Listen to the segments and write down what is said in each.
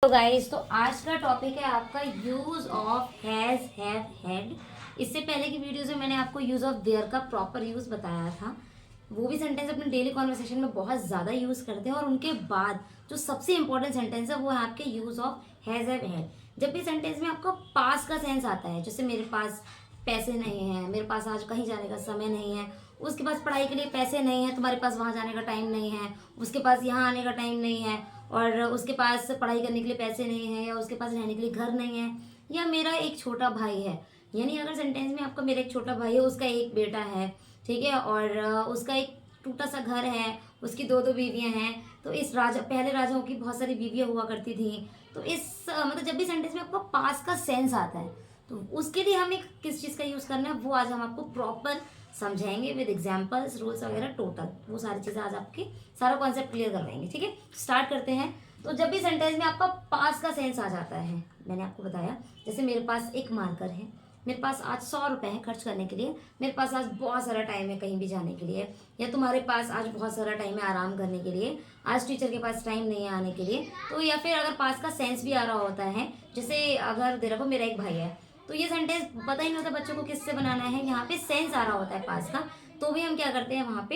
तो गाइस, तो आज का टॉपिक है आपका use of has, have, had. इससे पहले की वीडियोस में मैंने आपको यूज ऑफ देयर का प्रॉपर यूज बताया था। वो भी सेंटेंस अपने डेली कॉन्वर्सेशन में बहुत ज़्यादा यूज करते हैं। और उनके बाद जो सबसे इंपॉर्टेंट सेंटेंस है वो है आपके use of has, have, had. जब भी सेंटेंस में आपका पास का सेंस आता है, जैसे मेरे पास पैसे नहीं है, मेरे पास आज कहीं जाने का समय नहीं है, उसके पास पढ़ाई के लिए पैसे नहीं है, तुम्हारे पास वहाँ जाने का टाइम नहीं है, उसके पास यहाँ आने का टाइम नहीं है, और उसके पास पढ़ाई करने के लिए पैसे नहीं है, या उसके पास रहने के लिए घर नहीं है, या मेरा एक छोटा भाई है। यानी अगर सेंटेंस में आपका मेरा एक छोटा भाई है, उसका एक बेटा है, ठीक है, और उसका एक टूटा सा घर है, उसकी दो दो बीवियां हैं। तो इस राजा, पहले राजाओं की बहुत सारी बीवियां हुआ करती थी। तो इस मतलब जब भी सेंटेंस में आपको पास का सेंस आता है, तो उसके लिए हमें किस चीज़ का यूज़ करना है वो आज हम आपको प्रॉपर समझाएंगे विद एग्जांपल्स, रूल्स वगैरह, टोटल वो सारी चीज़ें आज आपकी सारा कॉन्सेप्ट क्लियर करवाएंगे। ठीक है, स्टार्ट करते हैं। तो जब भी सेंटेंस में आपका पास का सेंस आ जाता है, मैंने आपको बताया, जैसे मेरे पास एक मार्कर है, मेरे पास आज 100 रुपये है खर्च करने के लिए, मेरे पास आज बहुत सारा टाइम है कहीं भी जाने के लिए, या तुम्हारे पास आज बहुत सारा टाइम है आराम करने के लिए, आज टीचर के पास टाइम नहीं है आने के लिए। तो या फिर अगर पास का सेंस भी आ रहा होता है, जैसे अगर दे रखो मेरा एक भाई है, तो ये सेंटेंस पता ही नहीं होता बच्चों को किससे बनाना है, यहाँ पे सेंस आ रहा होता है पास का, तो भी हम क्या करते हैं वहाँ पे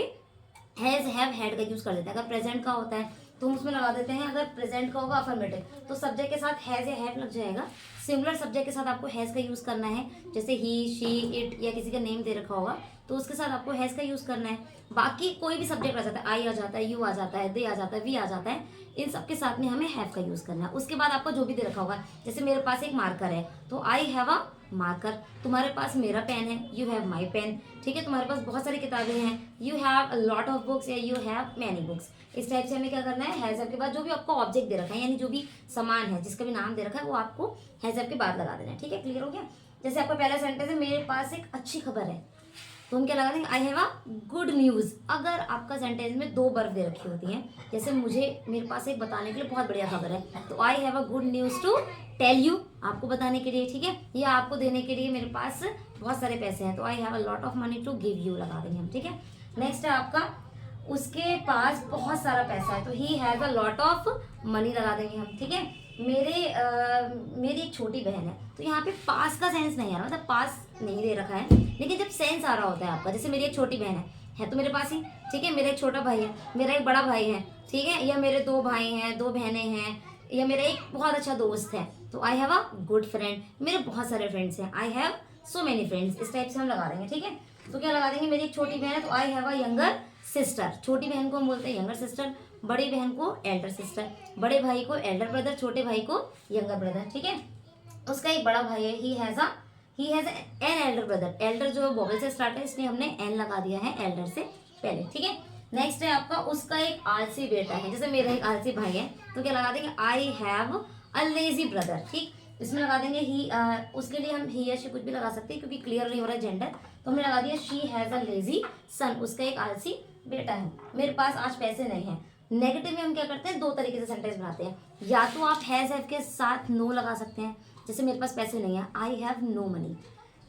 हैज, हैव, हैड का यूज कर लेते हैं। अगर प्रेजेंट का होता है तो हम उसमें लगा देते हैं, अगर प्रेजेंट का होगा अफर्मेटिव तो सब्जेक्ट के साथ हैज या हैव लग जाएगा। सिमिलर सब्जेक्ट के साथ आपको हैज का यूज करना है, जैसे ही, शी, इट, या किसी का नेम दे रखा होगा तो उसके साथ आपको हैज का यूज करना है। बाकी कोई भी सब्जेक्ट आ जाता है, आई आ जाता है, यू आ जाता है, दे आ जाता है, वी आ जाता है, इन सब के साथ में हमें हैव का यूज करना है। उसके बाद आपको जो भी दे रखा होगा, जैसे मेरे पास एक मार्कर है तो आई हैव अ मार्कर, तुम्हारे पास मेरा पेन है, यू हैव माई पेन, ठीक है, तुम्हारे पास बहुत सारी किताबें हैं, you have a lot of books, या यू हैव मैनी बुक्स। इस टाइप से हमें क्या करना है, हैज के बाद जो भी आपको ऑब्जेक्ट दे रखा है, यानी जो भी सामान है, जिसका भी नाम दे रखा है, वो आपको हैज के बाद लगा देना है। ठीक है, क्लियर हो गया। जैसे आपका पहला सेंटेंस है, मेरे पास एक अच्छी खबर है, तो हम क्या लगा देंगे, आई हैव अ गुड न्यूज़। अगर आपका सेंटेंस में दो वर्ब दे रखी होती हैं, जैसे मुझे, मेरे पास एक बताने के लिए बहुत बढ़िया खबर है, तो I have a good news to tell you, आपको बताने के लिए, ठीक है, या आपको देने के लिए मेरे पास बहुत सारे पैसे हैं, तो I have a lot of money to give you लगा देंगे हम। ठीक है, नेक्स्ट है आपका, उसके पास बहुत सारा पैसा है, तो he has a lot of money लगा देंगे हम। ठीक है, मेरी एक छोटी बहन है, तो यहाँ पे पास का सेंस नहीं आ रहा, मतलब पास नहीं दे रखा है, लेकिन जब सेंस आ रहा होता है आपका, जैसे मेरी एक छोटी बहन है तो मेरे पास ही, ठीक है, मेरा एक छोटा भाई है, मेरा एक बड़ा भाई है, ठीक है, या मेरे दो भाई हैं, दो बहनें हैं, या मेरा एक बहुत अच्छा दोस्त है, तो I have a good friend, मेरे बहुत सारे फ्रेंड्स हैं, I have so many friends. इस टाइप से हम लगा देंगे। ठीक है, तो क्या लगा देंगे, मेरी एक छोटी बहन है तो I have a younger sister, छोटी बहन को हम बोलते हैं यंगर सिस्टर, बड़ी बहन को एल्डर सिस्टर, बड़े भाई को एल्डर ब्रदर, छोटे भाई को यंगर ब्रदर। ठीक है, उसका एक बड़ा भाई है, he has an elder brother, Elder जो है वोवेल से स्टार्ट है, इसलिए हमने एन लगा दिया है एल्डर से पहले। ठीक है, नेक्स्ट है आपका, उसका एक आलसी बेटा है, जैसे मेरा एक आलसी भाई है, तो क्या लगा देंगे, आई हैव अ लेजी ब्रदर। ठीक, इसमें लगा देंगे ही, उसके लिए हम ही या शी कुछ भी लगा सकते हैं, क्योंकि क्लियर नहीं हो रहा है जेंडर, तो हमने लगा दिया शी हैज अ लेजी सन, उसका एक आलसी बेटा है। मेरे पास आज पैसे नहीं है, नेगेटिव में हम क्या करते हैं, दो तरीके से सेंटेंस बनाते हैं, या तो आप हैज हैव के साथ नो लगा सकते हैं, जैसे मेरे पास पैसे नहीं है, आई हैव नो मनी,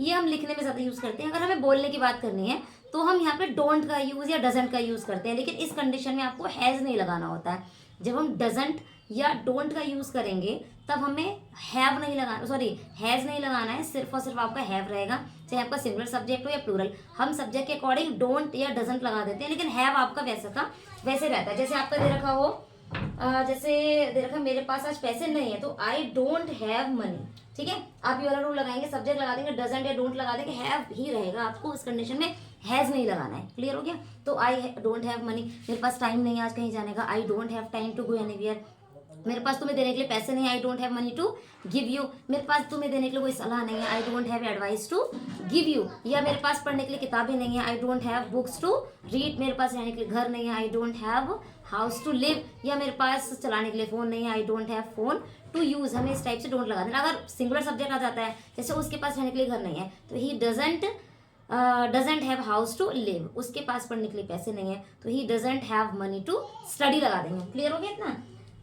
ये हम लिखने में ज़्यादा यूज़ करते हैं। अगर हमें बोलने की बात करनी है तो हम यहाँ पे डोंट का यूज़ या डजंट का यूज़ करते हैं, लेकिन इस कंडीशन में आपको हैज़ नहीं लगाना होता है। जब हम डजंट या डोंट का यूज़ करेंगे तब हमें हैव नहीं लगाना, सॉरी हैज़ नहीं लगाना है, सिर्फ और सिर्फ आपका हैव रहेगा, चाहे आपका सिंगुलर सब्जेक्ट हो या प्लूरल। हम सब्जेक्ट के अकॉर्डिंग डोंट या डजंट लगा देते हैं, लेकिन हैव आपका वैसा का वैसे रहता है। जैसे आपका दे रखा हो, जैसे दे रखा मेरे पास आज पैसे नहीं है, तो आई डोंट हैव मनी। ठीक है, आप ये वाला रूल लगाएंगे, सब्जेक्ट लगा देंगे, डजंट या डोंट लगा देंगे, हैव ही रहेगा, आपको इस कंडीशन में हैज नहीं लगाना है। क्लियर हो गया। तो आई डोंट हैव मनी, मेरे पास टाइम नहीं है आज कहीं जाने का, I don't have time to go anywhere, मेरे पास तुम्हें देने के लिए पैसे नहीं है, I don't have money to give you, मेरे पास तुम्हें देने के लिए कोई सलाह नहीं है, I don't have advice to give you, या मेरे पास पढ़ने के लिए किताबें नहीं है, I don't have books to read, मेरे पास रहने के लिए घर नहीं है, I don't have house to live, या मेरे पास चलाने के लिए फ़ोन नहीं है, I don't have phone to use. हमें इस टाइप से डोंट लगा देना। अगर सिंगुलर सब्जेक्ट आ जाता है, जैसे उसके पास रहने के लिए घर नहीं है, तो he doesn't have house to live, उसके पास पढ़ने के लिए पैसे नहीं है, तो he doesn't have money to study लगा देंगे। क्लियर हो गया इतना।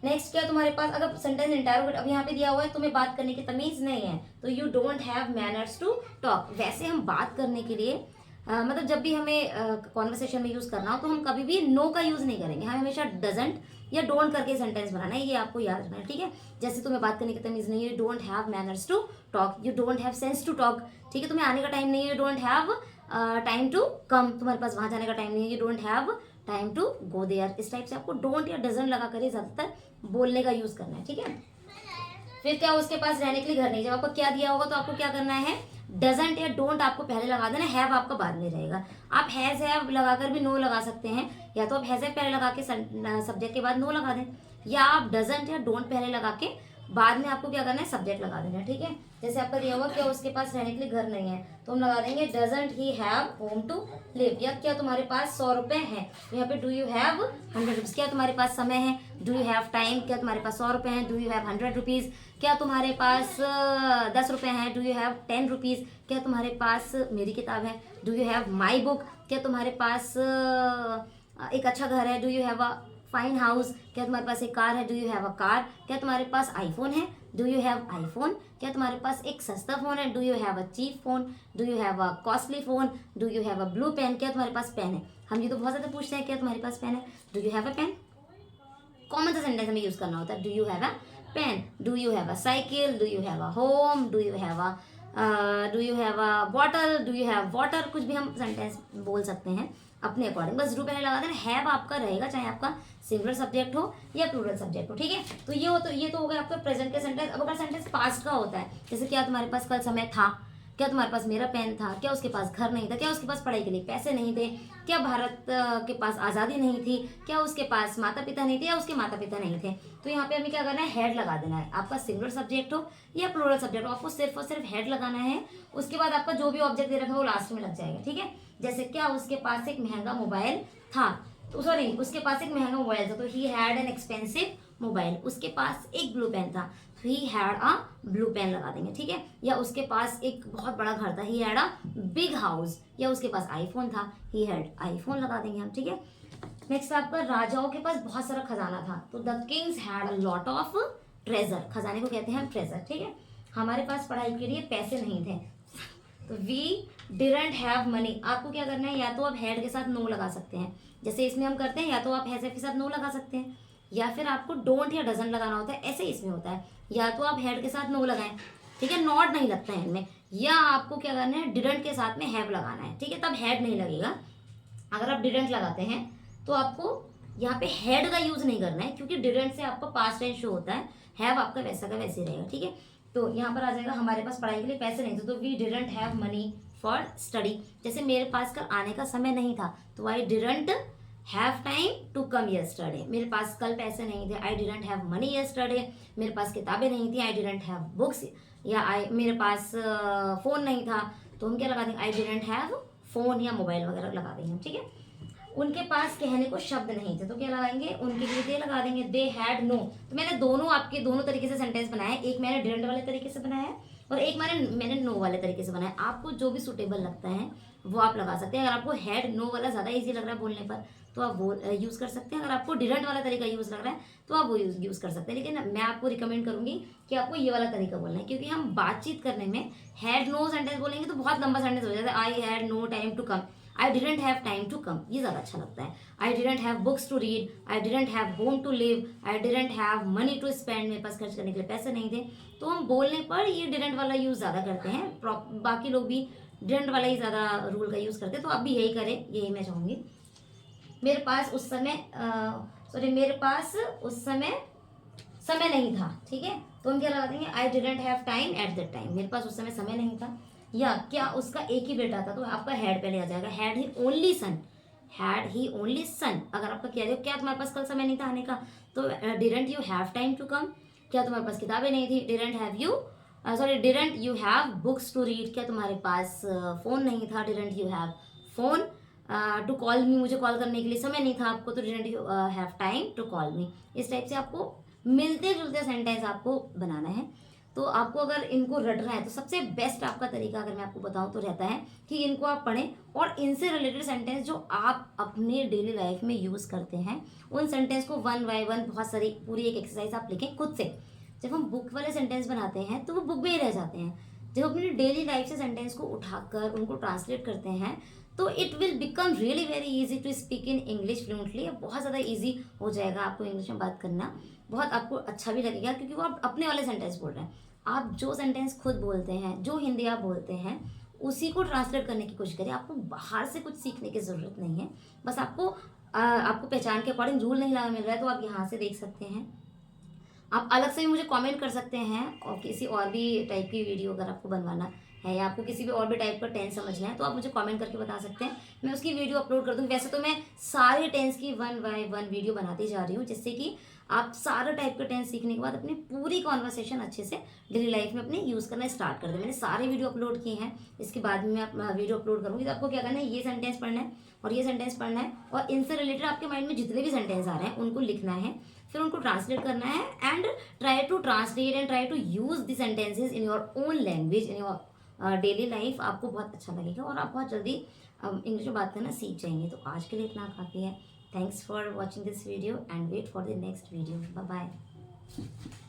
नेक्स्ट क्या, तुम्हारे पास अगर सेंटेंस इंटायर अब यहाँ पे दिया हुआ है, तुम्हें बात करने की तमीज नहीं है, तो you don't have manners to talk. वैसे हम बात करने के लिए मतलब जब भी हमें कॉन्वर्सेशन में यूज़ करना हो तो हम कभी भी नो का यूज़ नहीं करेंगे, हम हमेशा डजंट या डोंट करके सेंटेंस बनाना है, ये आपको याद रखना है, ठीक है। जैसे तुम्हें बात करने की तमीज नहीं है, you don't have manners to talk, you don't have sense to talk, ठीक है। तुम्हें आने का टाइम नहीं है, you don't have time to come, तुम्हारे पास वहां जाने का टाइम नहीं है, you don't have time to go there. इस टाइप से आपको डोंट या डजंट लगा कर ही ज्यादातर बोलने का यूज करना है, ठीक है। फिर क्या, उसके पास रहने के लिए घर नहीं, जब आपको क्या दिया होगा तो आपको क्या करना है, डजंट या डोंट आपको पहले लगा देना, हैव आपका बाद में रहेगा। आप हैज हैव लगाकर भी नो लगा सकते हैं, या तो आप हैज हैव पहले लगा के सब्जेक्ट के बाद नो लगा दें, या आप डजंट या डोंट पहले लगा के बाद में आपको क्या करना है, सब्जेक्ट लगा देना है, ठीक है। जैसे आपका दिया हुआ क्या उसके पास रहने के लिए घर नहीं है, तो हम लगा देंगे doesn't he have home to live, या क्या तुम्हारे पास 100 रुपए हैं, तो यहाँ पे डू यू हैव 100 रुपीज, क्या तुम्हारे पास समय है, डू यू हैव टाइम, क्या तुम्हारे पास 100 रुपए हैं, डू यू हैव 100 रुपीज, क्या तुम्हारे पास 10 रुपए हैं, डू यू हैव 10 रुपीज, क्या तुम्हारे पास मेरी किताब है, do you have my book, क्या तुम्हारे पास एक अच्छा घर है, do you have a fine house, क्या तुम्हारे पास एक कार है, do you have a car, क्या तुम्हारे पास आईफोन है, डू यू हैव आईफोन, क्या तुम्हारे पास एक सस्ता फोन है, do you have a cheap phone, do you have a costly phone, do you have a blue pen, क्या तुम्हारे पास पेन है। हम ये तो बहुत ज़्यादा पूछते हैं, क्या तुम्हारे पास पेन है, do you have a pen, common सा सेंटेंस हमें यूज करना होता है, do you have a pen, do you have a cycle, do you have a home, do you have a bottle, do you have water, कुछ भी हम sentence बोल सकते हैं अपने अकॉर्डिंग, बस डू पहले लगा देना, हैव आपका रहेगा चाहे आपका सिंगुलर सब्जेक्ट हो या प्लूरल सब्जेक्ट हो, ठीक है। तो ये तो हो गया आपका प्रेजेंट का सेंटेंस। अब अगर सेंटेंस पास्ट का होता है, जैसे क्या तुम्हारे पास कल समय था, क्या तुम्हारे पास मेरा पेन था, क्या उसके पास घर नहीं था, क्या उसके पास पढ़ाई के लिए पैसे नहीं थे, क्या भारत के पास आज़ादी नहीं थी, क्या उसके पास माता पिता नहीं थे या उसके माता पिता नहीं थे। तो यहाँ पे हमें क्या करना है, हेड लगा देना है, आपका सिंगुलर सब्जेक्ट हो या प्लूरल सब्जेक्ट हो, आपको सिर्फ और सिर्फ हेड लगाना है। उसके बाद आपका जो भी ऑब्जेक्ट दे रखा है वो लास्ट में लग जाएगा, ठीक है। जैसे क्या उसके पास एक महंगा मोबाइल था, तो सॉरी उसके पास एक महंगा मोबाइल था, तो he had an expensive mobile, उसके पास एक ब्लू पेन था, he had a blue pen लगा देंगे, ठीक है। या उसके पास एक बहुत बड़ा घर था, he had a big house, या उसके पास आईफोन था, ही हैड आईफोन लगा देंगे हम, ठीक है। नेक्स्ट आपका राजाओं के पास बहुत सारा खजाना था, तो the Kings had a lot of treasure, खजाने को कहते हैं ट्रेजर, ठीक है। हमारे पास पढ़ाई के लिए पैसे नहीं थे, तो वी डिडंट हैव मनी, आपको क्या करना है, या तो आप हैड के साथ नो लगा सकते हैं, जैसे इसमें हम करते हैं, या तो आप हैज के साथ नो लगा सकते हैं, या फिर आपको डोंट या डजंट लगाना होता है, ऐसे इसमें होता है, या तो आप हैड के साथ नो लगाएं, ठीक है, नॉट नहीं लगता है इनमें, या आपको क्या करना है, डिडंट के साथ में हैव लगाना है, ठीक है, तब हैड नहीं लगेगा। अगर आप डिडंट लगाते हैं तो आपको यहाँ पे हैड का यूज नहीं करना है, क्योंकि डिडंट से आपको पास्ट टेंस शो होता है, हैव आपका वैसा का वैसे रहेगा, ठीक है। तो यहाँ पर आ जाएगा हमारे पास पढ़ाई के लिए पैसे नहीं थे, तो we didn't have money for study. जैसे मेरे पास कल आने का समय नहीं था, तो I didn't have time to come yesterday, मेरे पास कल पैसे नहीं थे, I didn't have money yesterday, मेरे पास किताबें नहीं थी, आई डिडंट हैव बुक्स, या मेरे पास फोन नहीं था, तो हम क्या लगा देंगे, आई डिडंट हैव फोन या मोबाइल वगैरह लगा देंगे, ठीक है। उनके पास कहने को शब्द नहीं थे, तो क्या लगाएंगे, उनके लिए दे लगा देंगे, दे हैड नो। तो मैंने दोनों तरीके से सेंटेंस बनाया है, एक मैंने डिडंट वाले तरीके से बनाया है और एक मैंने नो वाले तरीके से बनाया। आपको जो भी सुटेबल लगता है वो आप लगा सकते हैं। अगर आपको हैड नो वाला ज़्यादा ईजी लग रहा है बोलने पर तो आप वो यूज़ कर सकते हैं, अगर आपको डिडंट वाला तरीका यूज़ लग रहा है तो आप वो यूज़ कर सकते हैं। लेकिन मैं आपको रिकमेंड करूंगी कि आपको ये वाला तरीका बोलना है, क्योंकि हम बातचीत करने में हैड नो सेंटेंस बोलेंगे तो बहुत लंबा सेंटेंस हो जाता है, I had no time to come, I didn't have time to come, ये ज़्यादा अच्छा लगता है। I didn't have books to read, I didn't have home to live, I didn't have money to spend, मेरे पास खर्च करने के लिए पैसे नहीं थे। तो हम बोलने पर ये डिडंट वाला यूज़ ज़्यादा करते हैं, बाकी लोग भी डिडंट वाला ही ज़्यादा रूल का यूज़ करते हैं, तो आप भी यही करें, यही मैं चाहूँगी। मेरे पास उस समय समय नहीं था, ठीक है, तो हम क्या लगा देंगे, आई didn't have time at that time, मेरे पास उस समय समय नहीं था। या क्या उसका एक ही बेटा था, तो आपका हैड पहले आ जाएगा, had he only son, had he only son. अगर आपका क्या तुम्हारे पास कल समय नहीं था आने का, तो didn't you have time to come. क्या तुम्हारे पास किताबें नहीं थी, didn't you have books to read. क्या तुम्हारे पास फोन नहीं था, didn't you have phone to call me, मुझे कॉल करने के लिए समय नहीं था आपको, तो didn't you have time to call me. इस टाइप से आपको मिलते जुलते सेंटेंस आपको बनाना है। तो आपको अगर इनको रटना है तो सबसे बेस्ट आपका तरीका अगर मैं आपको बताऊं तो रहता है कि इनको आप पढ़ें और इनसे रिलेटेड सेंटेंस जो आप अपने डेली लाइफ में यूज़ करते हैं उन सेंटेंस को वन बाय वन बहुत सारी पूरी एक एक्सरसाइज आप लिखें खुद से। जब हम बुक वाले सेंटेंस बनाते हैं तो वो बुक में ही रह जाते हैं, जब अपनी डेली लाइफ से सेंटेंस को उठाकर उनको ट्रांसलेट करते हैं तो it will become really very easy to speak in English fluently. बहुत ज़्यादा इजी हो जाएगा आपको इंग्लिश में बात करना, बहुत आपको अच्छा भी लगेगा, क्योंकि वो आप अपने वाले सेंटेंस बोल रहे हैं। आप जो सेंटेंस खुद बोलते हैं, जो हिंदी आप बोलते हैं, उसी को ट्रांसलेट करने की कोशिश करिए। आपको बाहर से कुछ सीखने की ज़रूरत नहीं है, बस आपको पहचान के अकॉर्डिंग रूल नहीं लगा मिल रहा है तो आप यहाँ से देख सकते हैं। आप अलग से भी मुझे कमेंट कर सकते हैं, और किसी और भी टाइप की वीडियो अगर आपको बनवाना है या आपको किसी भी और भी टाइप का टेंस समझना है तो आप मुझे कमेंट करके बता सकते हैं, मैं उसकी वीडियो अपलोड कर दूँगी। वैसे तो मैं सारे टेंस की 1 बाय 1 वीडियो बनाती जा रही हूँ, जिससे कि आप सारे टाइप के टेंस सीखने के बाद अपनी पूरी कॉन्वर्सेशन अच्छे से डेली लाइफ में अपने यूज़ करना स्टार्ट कर दें। मैंने सारे वीडियो अपलोड किए हैं, इसके बाद में मैं वीडियो अपलोड करूँगी। तो आपको क्या करना है, ये सेंटेंस पढ़ना है और ये सेंटेंस पढ़ना है, और इनसे रिलेटेड आपके माइंड में जितने भी सेंटेंस आ रहे हैं उनको लिखना है, फिर उनको ट्रांसलेट करना है, and try to translate and try to use the sentences in your own language in your daily life. आपको बहुत अच्छा लगेगा और आप बहुत जल्दी इंग्लिश में बात करना सीख जाएंगे। तो आज के लिए इतना काफ़ी है। Thanks for watching this video and wait for the next video. Bye bye.